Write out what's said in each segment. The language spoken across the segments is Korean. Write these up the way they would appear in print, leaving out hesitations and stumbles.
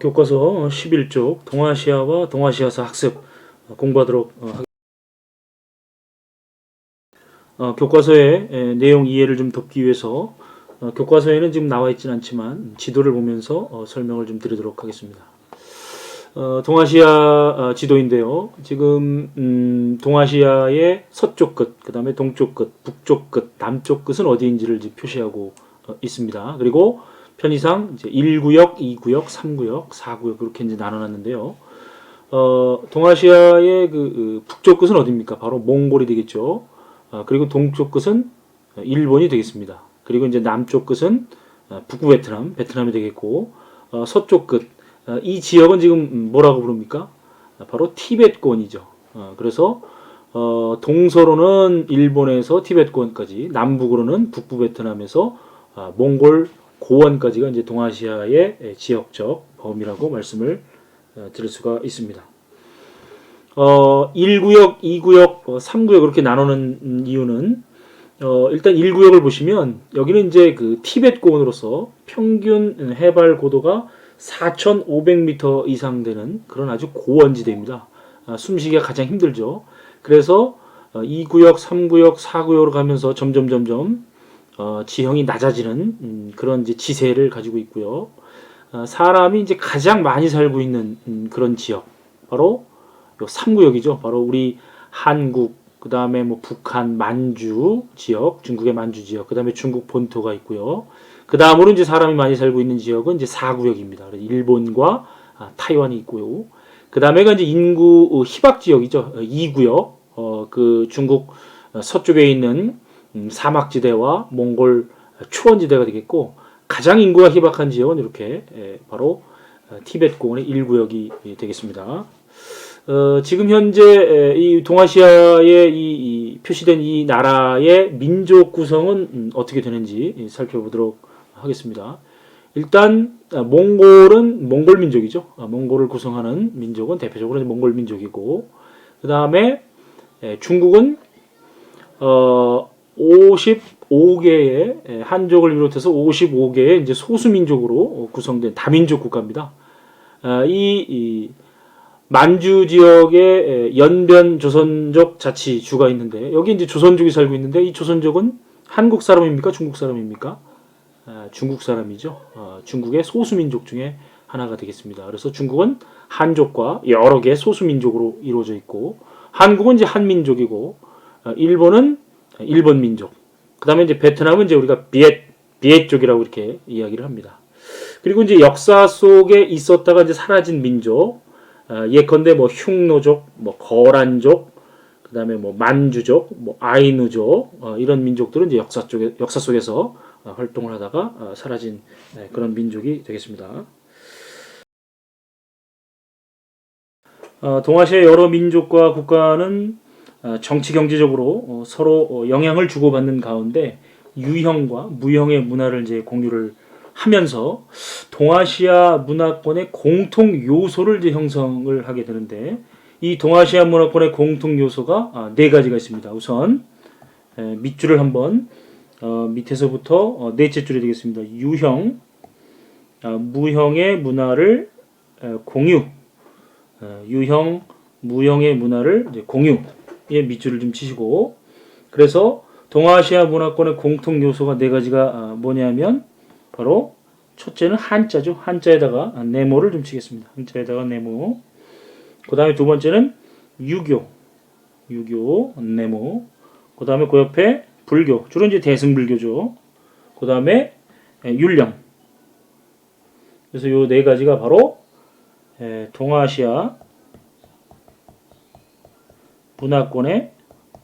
교과서 11쪽 동아시아와 동아시아사 학습 공부하도록 하겠습니다. 교과서의 내용 이해를 좀 돕기 위해서 교과서에는 지금 나와 있지는 않지만 지도를 보면서 설명을 좀 드리도록 하겠습니다. 동아시아 지도인데요. 지금 동아시아의 서쪽 끝, 그 다음에 동쪽 끝, 북쪽 끝, 남쪽 끝은 어디인지를 표시하고 있습니다. 그리고 편의상 이제 1구역, 2구역, 3구역, 4구역 그렇게 이제 나눠놨는데요. 동아시아의 그 북쪽 끝은 어디입니까? 바로 몽골이 되겠죠. 그리고 동쪽 끝은 일본이 되겠습니다. 그리고 이제 남쪽 끝은 북부 베트남이 되겠고, 서쪽 끝, 이 지역은 지금 뭐라고 부릅니까? 바로 티베트권이죠. 그래서 동서로는 일본에서 티베트권까지, 남북으로는 북부 베트남에서 몽골 고원까지가 이제 동아시아의 지역적 범위라고 말씀을 드릴 수가 있습니다. 1구역, 2구역, 3구역 이렇게 나누는 이유는 일단 1구역을 보시면 여기는 이제 그 티베트 고원으로서 평균 해발 고도가 4,500m 이상 되는 그런 아주 고원지대입니다. 숨쉬기가 가장 힘들죠. 그래서 2구역, 3구역, 4구역으로 가면서 점점 지형이 낮아지는 그런 이제 지세를 가지고 있고요. 사람이 이제 가장 많이 살고 있는 그런 지역, 바로 요 3구역이죠. 바로 우리 한국, 그 다음에 뭐 북한, 만주 지역, 중국의 만주 지역, 그 다음에 중국 본토가 있고요. 그 다음으로 이제 사람이 많이 살고 있는 지역은 이제 4구역입니다. 일본과 타이완이 있고요. 그 다음에가 이제 인구 희박 지역이죠. 2구역, 그 중국 서쪽에 있는 사막지대와 몽골 초원지대가 되겠고, 가장 인구가 희박한 지역은 이렇게 바로 티베트 고원의 1구역이 되겠습니다. 지금 현재 이 동아시아에 이 표시된 이 나라의 민족 구성은 어떻게 되는지 살펴보도록 하겠습니다. 일단 몽골은 몽골 민족이죠. 몽골을 구성하는 민족은 대표적으로 몽골 민족이고, 그 다음에 중국은 55개의 한족을 비롯해서 55개의 이제 소수민족으로 구성된 다민족 국가입니다. 이 만주 지역에 연변 조선족 자치주가 있는데, 여기 이제 조선족이 살고 있는데, 이 조선족은 한국 사람입니까? 중국 사람입니까? 중국 사람이죠. 중국의 소수민족 중에 하나가 되겠습니다. 그래서 중국은 한족과 여러 개의 소수민족으로 이루어져 있고, 한국은 이제 한민족이고, 일본은 일본 민족, 그 다음에 이제 베트남은 이제 우리가 비엣족이라고 이렇게 이야기를 합니다. 그리고 이제 역사 속에 있었다가 이제 사라진 민족, 예컨대 뭐 흉노족, 뭐 거란족, 그 다음에 뭐 만주족, 뭐 아이누족, 이런 민족들은 이제 역사 속에서 활동을 하다가 사라진 그런 민족이 되겠습니다. 동아시아의 여러 민족과 국가는 정치 경제적으로 서로 영향을 주고받는 가운데 유형과 무형의 문화를 이제 공유를 하면서 동아시아 문화권의 공통 요소를 이제 형성을 하게 되는데, 이 동아시아 문화권의 공통 요소가 네 가지가 있습니다. 우선 밑줄을 한번 밑에서부터 넷째 줄이 되겠습니다. 유형, 무형의 문화를 공유, 유형, 무형의 문화를 이제 공유의 밑줄을 좀 치시고, 그래서 동아시아 문화권의 공통 요소가 네 가지가 뭐냐면 바로 첫째는 한자죠. 한자에다가 네모를 좀 치겠습니다. 한자에다가 네모. 그 다음에 두 번째는 유교 네모. 그 다음에 그 옆에 불교, 주로 이제 대승불교죠. 그 다음에 율령. 그래서 요 네 가지가 바로 동아시아 문화권의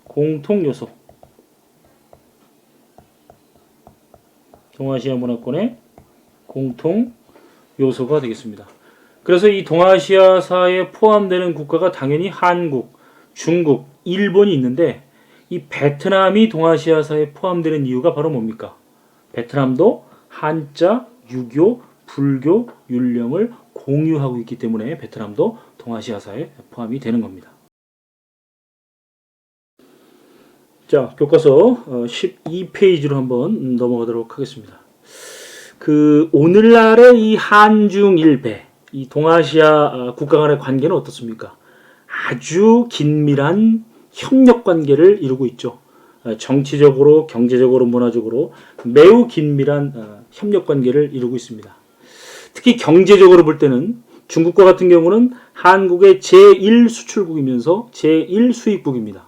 공통 요소. 동아시아 문화권의 공통 요소가 되겠습니다. 그래서 이 동아시아사에 포함되는 국가가 당연히 한국, 중국, 일본이 있는데, 이 베트남이 동아시아사에 포함되는 이유가 바로 뭡니까? 베트남도 한자, 유교, 불교, 율령을 공유하고 있기 때문에 베트남도 동아시아사에 포함이 되는 겁니다. 자, 교과서 12페이지로 한번 넘어가도록 하겠습니다. 오늘날의 이 한중일배, 이 동아시아 국가 간의 관계는 어떻습니까? 아주 긴밀한 협력 관계를 이루고 있죠. 정치적으로, 경제적으로, 문화적으로 매우 긴밀한 협력 관계를 이루고 있습니다. 특히 경제적으로 볼 때는 중국과 같은 경우는 한국의 제1 수출국이면서 제1 수입국입니다.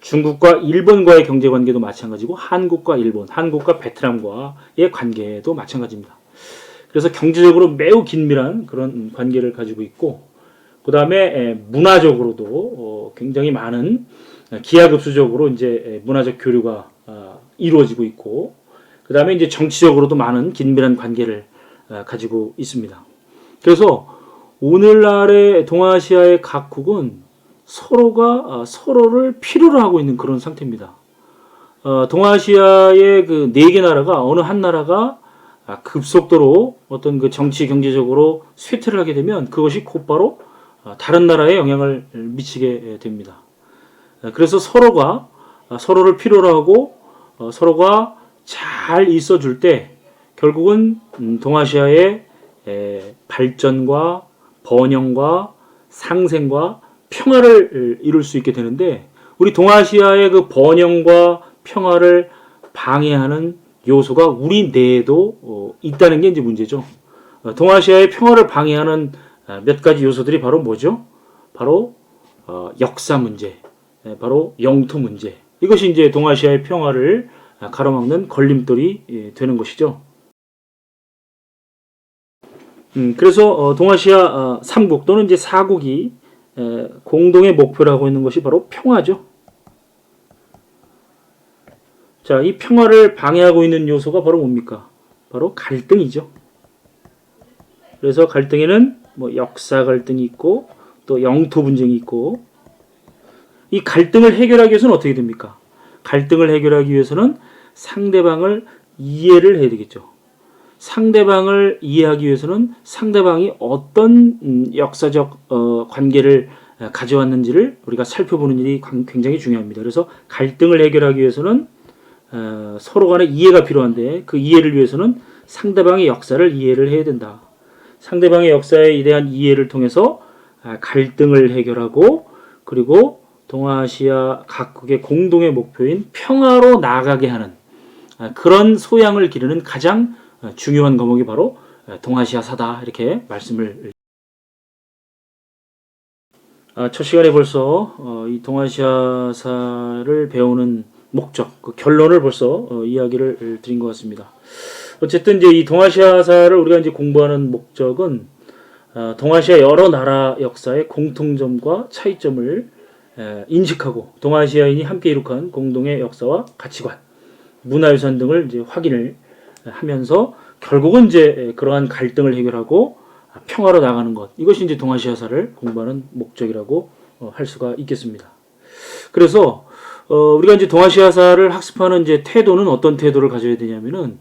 중국과 일본과의 경제 관계도 마찬가지고 한국과 일본, 한국과 베트남과의 관계도 마찬가지입니다. 그래서 경제적으로 매우 긴밀한 그런 관계를 가지고 있고, 그 다음에 문화적으로도 굉장히 많은 기하급수적으로 이제 문화적 교류가 이루어지고 있고, 그 다음에 이제 정치적으로도 많은 긴밀한 관계를 가지고 있습니다. 그래서 오늘날의 동아시아의 각국은 서로가 서로를 필요로 하고 있는 그런 상태입니다. 동아시아의 그 네 개 나라가 어느 한 나라가 급속도로 어떤 그 정치 경제적으로 쇠퇴를 하게 되면 그것이 곧바로 다른 나라에 영향을 미치게 됩니다. 그래서 서로가 서로를 필요로 하고 서로가 잘 있어줄 때 결국은 동아시아의 발전과 번영과 상생과 평화를 이룰 수 있게 되는데, 우리 동아시아의 그 번영과 평화를 방해하는 요소가 우리 내에도 있다는 게 이제 문제죠. 동아시아의 평화를 방해하는 몇 가지 요소들이 바로 뭐죠? 바로 역사 문제, 바로 영토 문제. 이것이 이제 동아시아의 평화를 가로막는 걸림돌이 되는 것이죠. 그래서 동아시아 3국 또는 이제 4국이 공동의 목표로 하고 있는 것이 바로 평화죠. 자, 이 평화를 방해하고 있는 요소가 바로 뭡니까? 바로 갈등이죠. 그래서 갈등에는 뭐 역사 갈등이 있고 또 영토 분쟁이 있고, 이 갈등을 해결하기 위해서는 어떻게 됩니까? 갈등을 해결하기 위해서는 상대방을 이해를 해야 되겠죠. 상대방을 이해하기 위해서는 상대방이 어떤 역사적 관계를 가져왔는지를 우리가 살펴보는 일이 굉장히 중요합니다. 그래서 갈등을 해결하기 위해서는 서로 간의 이해가 필요한데, 그 이해를 위해서는 상대방의 역사를 이해를 해야 된다. 상대방의 역사에 대한 이해를 통해서 갈등을 해결하고, 그리고 동아시아 각국의 공동의 목표인 평화로 나아가게 하는 그런 소양을 기르는 가장 중요한 과목이 바로 동아시아사다, 이렇게 말씀을. 첫 시간에 벌써 이 동아시아사를 배우는 목적, 그 결론을 벌써 이야기를 드린 것 같습니다. 어쨌든 이제 이 동아시아사를 우리가 이제 공부하는 목적은 동아시아 여러 나라 역사의 공통점과 차이점을 인식하고, 동아시아인이 함께 이룩한 공동의 역사와 가치관, 문화유산 등을 이제 확인을 하면서 결국은 이제 그러한 갈등을 해결하고 평화로 나가는 것, 이것이 이제 동아시아사를 공부하는 목적이라고 할 수가 있겠습니다. 그래서 우리가 이제 동아시아사를 학습하는 이제 태도는 어떤 태도를 가져야 되냐면은,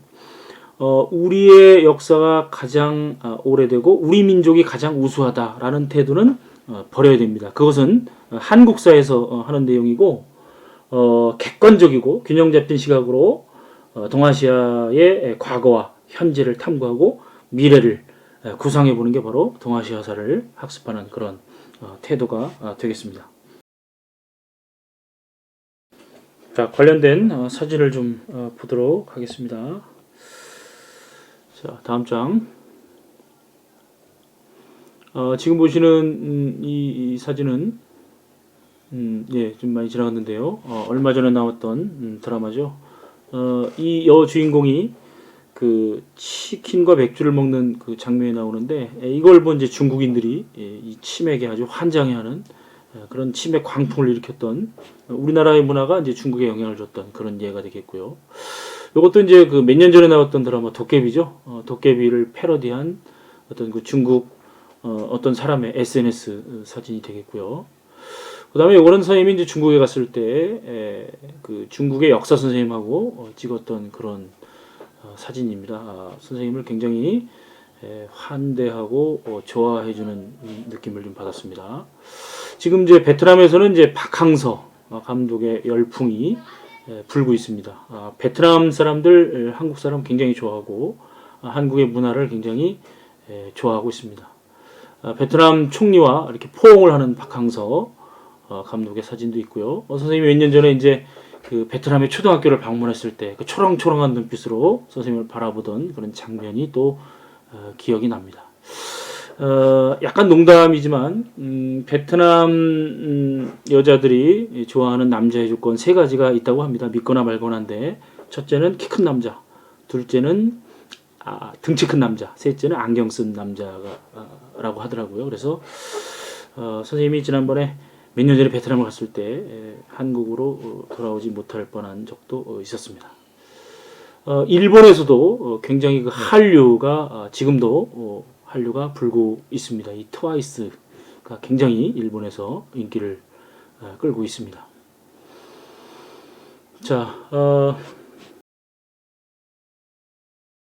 우리의 역사가 가장 오래되고 우리 민족이 가장 우수하다라는 태도는 버려야 됩니다. 그것은 한국사에서 하는 내용이고, 객관적이고 균형 잡힌 시각으로 동아시아의 과거와 현재를 탐구하고 미래를 구상해 보는 게 바로 동아시아사를 학습하는 그런 태도가 되겠습니다. 자, 관련된 사진을 좀 보도록 하겠습니다. 자, 다음 장. 지금 보시는 이 사진은 예, 좀 많이 지나갔는데요. 얼마 전에 나왔던 드라마죠. 이 여주인공이 그 치킨과 맥주를 먹는 그 장면이 나오는데, 이걸 본 이제 중국인들이 이 치맥에 아주 환장해하는 그런 치맥 광풍을 일으켰던, 우리나라의 문화가 이제 중국에 영향을 줬던 그런 예가 되겠고요. 이것도 이제 그 몇 년 전에 나왔던 드라마 도깨비죠. 도깨비를 패러디한 어떤 그 중국 어떤 사람의 SNS 사진이 되겠고요. 그 다음에 이거는 선생님이 이제 중국에 갔을 때 그 중국의 역사 선생님하고 찍었던 그런 사진입니다. 선생님을 굉장히 환대하고 좋아해주는 느낌을 좀 받았습니다. 지금 이제 베트남에서는 이제 박항서 감독의 열풍이 불고 있습니다. 베트남 사람들 한국 사람 굉장히 좋아하고 한국의 문화를 굉장히 좋아하고 있습니다. 베트남 총리와 이렇게 포옹을 하는 박항서 감독의 사진도 있고요. 선생님이 몇 년 전에 이제 그 베트남의 초등학교를 방문했을 때 그 초롱초롱한 눈빛으로 선생님을 바라보던 그런 장면이 또 기억이 납니다. 약간 농담이지만 베트남 여자들이 좋아하는 남자의 조건 세 가지가 있다고 합니다. 믿거나 말거나인데 첫째는 키 큰 남자, 둘째는 등치 큰 남자, 셋째는 안경 쓴 남자라고 하더라고요. 그래서 선생님이 지난번에 몇 년 전에 베트남을 갔을 때 한국으로 돌아오지 못할 뻔한 적도 있었습니다. 일본에서도 굉장히 그 한류가 지금도 한류가 불고 있습니다. 이 트와이스가 굉장히 일본에서 인기를 끌고 있습니다. 자,